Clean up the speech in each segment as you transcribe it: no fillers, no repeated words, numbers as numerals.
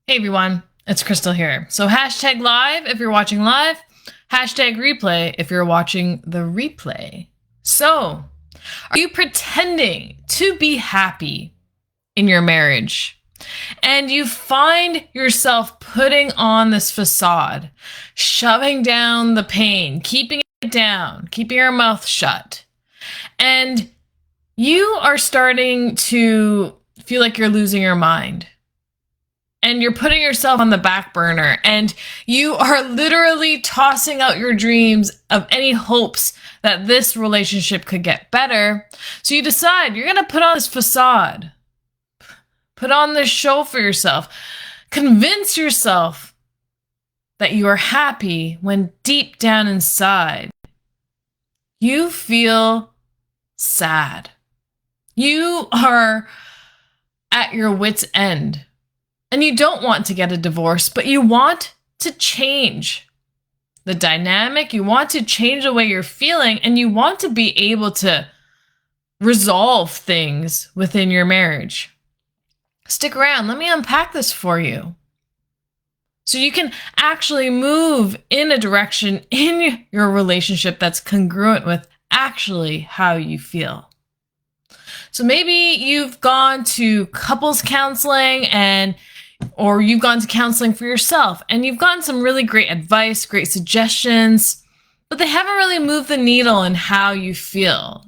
Hey everyone, it's Krystallee here. So hashtag live if you're watching live, hashtag replay if you're watching the replay. So, are you pretending to be happy in your marriage? And you find yourself putting on this facade, shoving down the pain, keeping it down, keeping your mouth shut. And you are starting to feel like you're losing your mind. And you're putting yourself on the back burner, and you are literally tossing out your dreams of any hopes that this relationship could get better. So you decide you're going to put on this facade, put on this show for yourself, convince yourself that you are happy when deep down inside, you feel sad. You are at your wit's end. And you don't want to get a divorce, but you want to change the dynamic. You want to change the way you're feeling, and you want to be able to resolve things within your marriage. Stick around. Let me unpack this for you. So you can actually move in a direction in your relationship that's congruent with actually how you feel. So maybe you've gone to couples counseling or you've gone to counseling for yourself and you've gotten some really great advice, great suggestions, but they haven't really moved the needle in how you feel.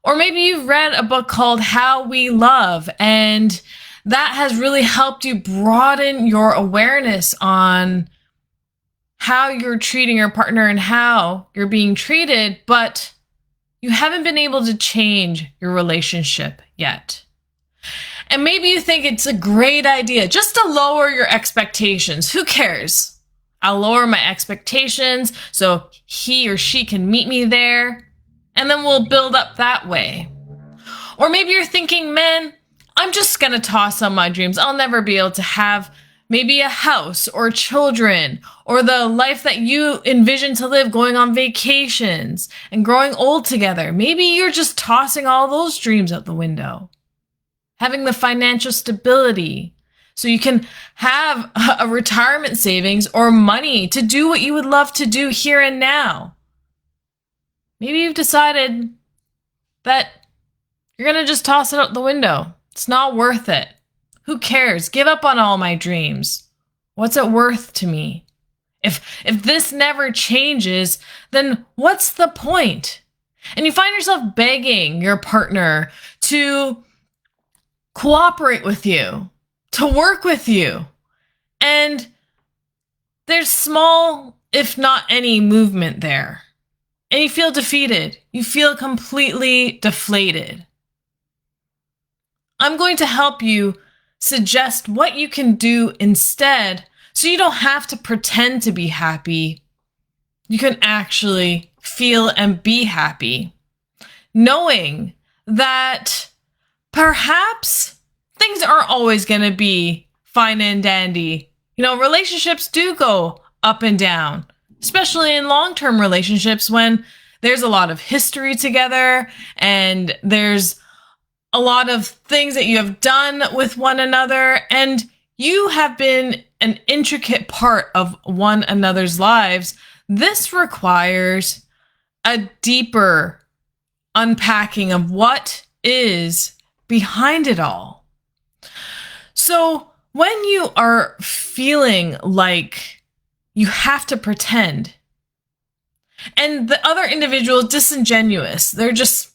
Or maybe you've read a book called How We Love, and that has really helped you broaden your awareness on how you're treating your partner and how you're being treated, but you haven't been able to change your relationship yet. And maybe you think it's a great idea just to lower your expectations. Who cares? I'll lower my expectations so he or she can meet me there, and then we'll build up that way. Or maybe you're thinking, man, I'm just going to toss on my dreams. I'll never be able to have maybe a house or children or the life that you envision to live, going on vacations and growing old together. Maybe you're just tossing all those dreams out the window. Having the financial stability so you can have a retirement savings or money to do what you would love to do here and now. Maybe you've decided that you're going to just toss it out the window. It's not worth it. Who cares? Give up on all my dreams. What's it worth to me? If this never changes, then what's the point? And you find yourself begging your partner to cooperate with you, to work with you. And there's small, if not any, movement there. And you feel defeated. You feel completely deflated. I'm going to help you suggest what you can do instead so you don't have to pretend to be happy. You can actually feel and be happy, knowing that perhaps things aren't always going to be fine and dandy. You know, relationships do go up and down, especially in long-term relationships when there's a lot of history together and there's a lot of things that you have done with one another, and you have been an intricate part of one another's lives. This requires a deeper unpacking of what is behind it all. So when you are feeling like you have to pretend and the other individual is disingenuous, they're just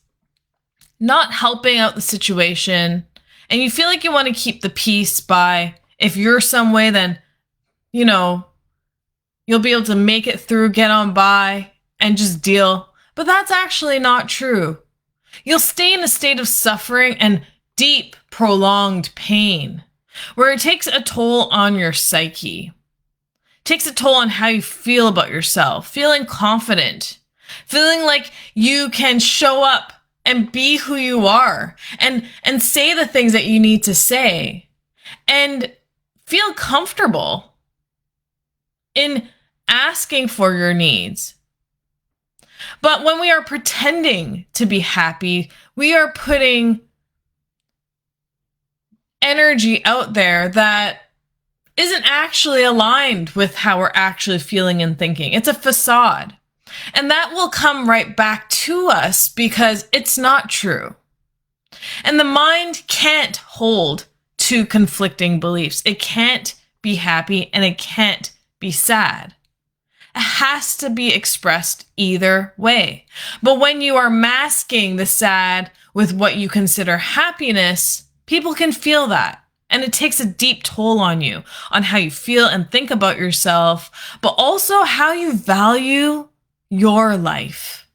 not helping out the situation, and you feel like you want to keep the peace by, if you're some way, then, you know, you'll be able to make it through, get on by, and just deal. But that's actually not true. You'll stay in a state of suffering and deep, prolonged pain, where it takes a toll on your psyche. It takes a toll on how you feel about yourself, feeling confident, feeling like you can show up and be who you are and say the things that you need to say and feel comfortable in asking for your needs. But when we are pretending to be happy, we are putting energy out there that isn't actually aligned with how we're actually feeling and thinking. It's a facade. And that will come right back to us because it's not true. And the mind can't hold two conflicting beliefs. It can't be happy and it can't be sad. It has to be expressed either way. But when you are masking the sad with what you consider happiness, people can feel that. And it takes a deep toll on you, on how you feel and think about yourself, but also how you value your life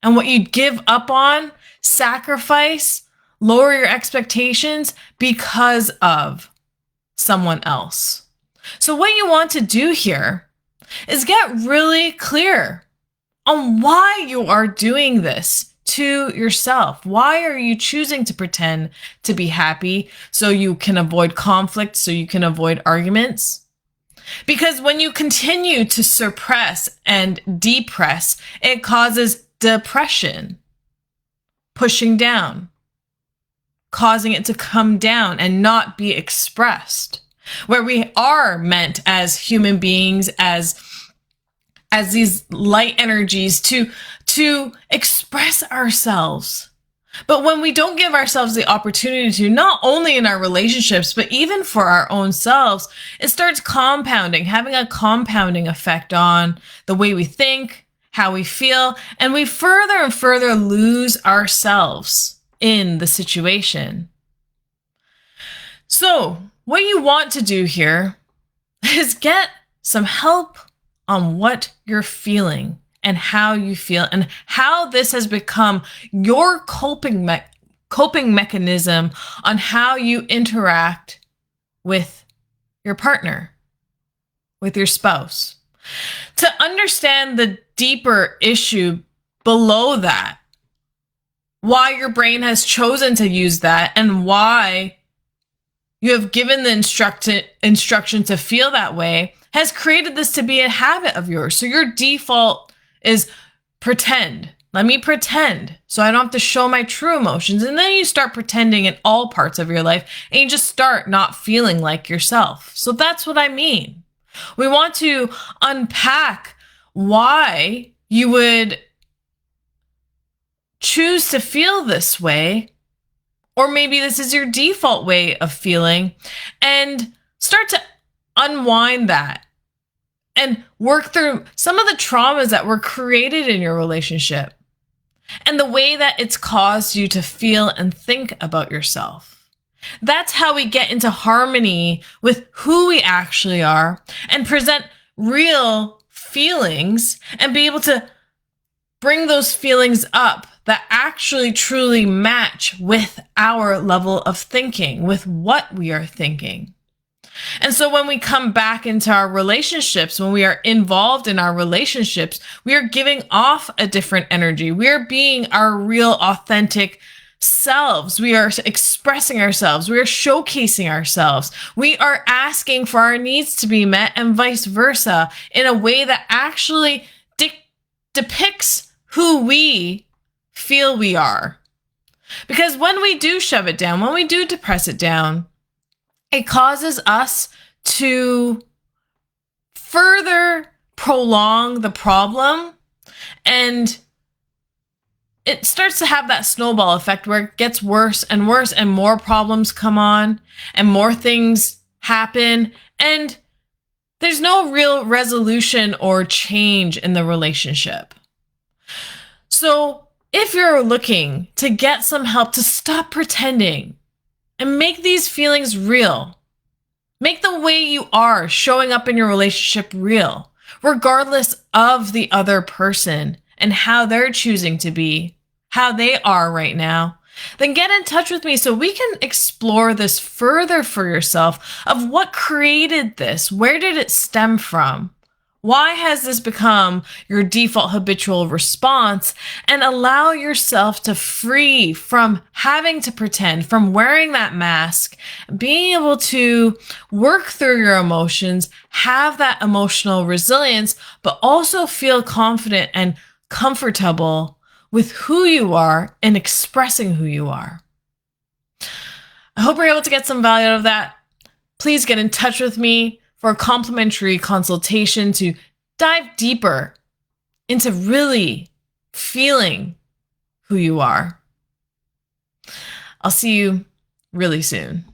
and what you give up on, sacrifice, lower your expectations because of someone else. So what you want to do here is get really clear on why you are doing this to yourself. Why are you choosing to pretend to be happy so you can avoid conflict, so you can avoid arguments? Because when you continue to suppress and depress, it causes depression, pushing down, causing it to come down and not be expressed. Where we are meant as human beings, as these light energies to express ourselves. But when we don't give ourselves the opportunity to, not only in our relationships, but even for our own selves, it starts compounding, having a compounding effect on the way we think, how we feel, and we further and further lose ourselves in the situation. So what you want to do here is get some help on what you're feeling and how you feel and how this has become your coping mechanism on how you interact with your partner, with your spouse. To understand the deeper issue below that, why your brain has chosen to use that and why you have given the instruction to feel that way has created this to be a habit of yours. So your default is pretend. Let me pretend so I don't have to show my true emotions. And then you start pretending in all parts of your life and you just start not feeling like yourself. So that's what I mean. We want to unpack why you would choose to feel this way, or maybe this is your default way of feeling, and start to unwind that and work through some of the traumas that were created in your relationship and the way that it's caused you to feel and think about yourself. That's how we get into harmony with who we actually are and present real feelings and be able to bring those feelings up that actually truly match with our level of thinking, with what we are thinking. And so when we come back into our relationships, when we are involved in our relationships, we are giving off a different energy. We are being our real, authentic selves. We are expressing ourselves. We are showcasing ourselves. We are asking for our needs to be met and vice versa in a way that actually depicts who we feel we are. Because when we do shove it down, when we do depress it down, it causes us to further prolong the problem, and it starts to have that snowball effect where it gets worse and worse and more problems come on and more things happen, and there's no real resolution or change in the relationship. So if you're looking to get some help to stop pretending and make these feelings real, make the way you are showing up in your relationship real, regardless of the other person and how they're choosing to be, how they are right now, then get in touch with me so we can explore this further for yourself of what created this. Where did it stem from? Why has this become your default habitual response? And allow yourself to free from having to pretend, from wearing that mask, being able to work through your emotions, have that emotional resilience, but also feel confident and comfortable with who you are and expressing who you are. I hope you're able to get some value out of that. please get in touch with me for a complimentary consultation to dive deeper into really feeling who you are. I'll see you really soon.